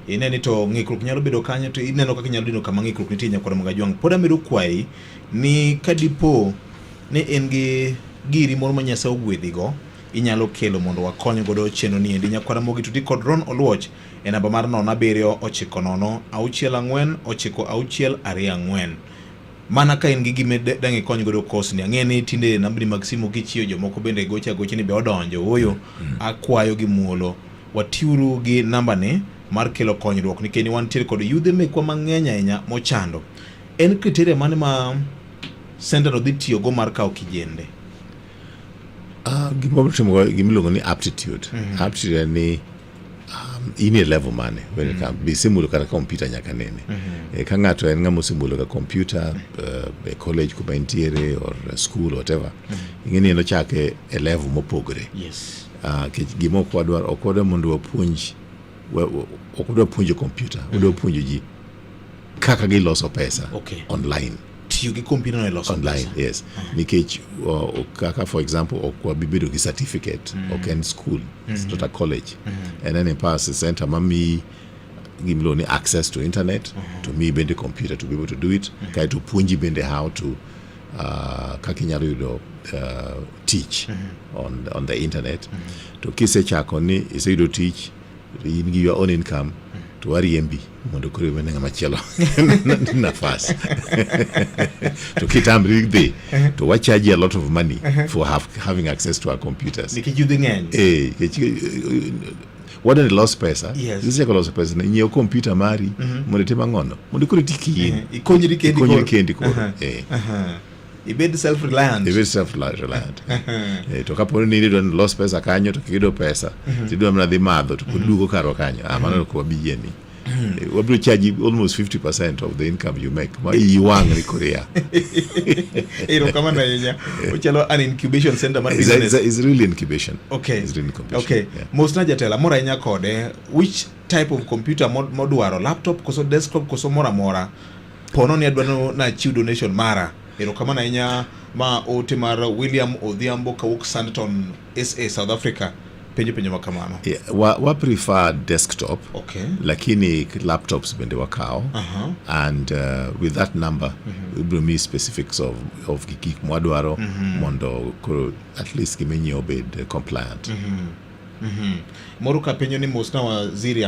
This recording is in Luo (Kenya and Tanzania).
ineni to ng'ikruok nyalo bedo kanyo to ineno kaka nyalo dino kama ng'ikruok nitie Nyakwaro Magajwang'. Pod amedo kwayi ni kadipo ni en gi giri moro ma Nyasaye ogwedhigo inyalo kelo mondo wakony godo chenro ni endi. Nyakwaro Mogi tudi kod Ron Oluoch e namba mar 07906962624 mana ka in gi gime dang' ikony godo kosni. Ang'e ni tinde nambni mag simu kichiyo jomoko bende gocha ni be odonjo oyo akwayo gi muolo watiuru gi namba ni mar kelo konyruok nikech wantiere kod yudhe mekwa mang'eny ahinya mochando. En kriteria mane ma center no dhi tiyo go mar kawo kijende? Gimiluongo ni aptitude. Aptitude ni in a level mane when it comes bisimulo kata computer nyaka nene. Ka ng'ato en ng'ama osimulo ka computer e college kuma entiere or school or whatever, ing'eni eno chake e level mopogore. Yes. Gima ok wadwa mondo wapuonj ok wadwa puonjo computer, wadwa puonjo ji kaka giloso pesa online. Tiyo gi computer no loso online pesa. Yes. Nikech kaka for example ok wabibedo gi certificate ok en school it's not a college and then in pass center mami gimlo ni access to internet to me bende computer to be able to do it kai to puonji bende how to kaka inyalo yudo teach on the internet to kisechako ni iseyudo teach in gi your own income to wariembi mondo koro ibende ng'ama chielo nafas to kitamri dhi to we charge a lot of money for having access to our computers. Nikijudhi ng'eny. Wadani lost pesa. Yes. Isichako lost pesa na nyiewo computer mari mondo itim ang'ono mondo koro tiki ikonyri kendi koro. Ibed self-reliant. To kapo ni idwa lost pesa kanyo to kido pesa tidwa mana dhi madho to kudugo karo kanyo mano ko wabiyieni. Wabiro charge almost 50% of the income you make. Ma iwang' ni korea. Ero kama na yenya. Ochalo an incubation center mar business. It's really incubation. Okay. It's really incubation. Okay. Yeah. Most na jatela mora nya kode which type of computer modwaro, laptop koso desktop koso mora pono ni adwano na chiw donation mara. Ero kama na yenya ma ote mar William Odhiambo kawuok Sandton SA South Africa. Penjo makamano. Yeah, wa prefer desktop. Okay. Lakini laptops bende wakao. And with that number, we bring me specifics of gik mwadwaro mondo at least kimenyo obed compliant. Moruka penjo ni most na waziri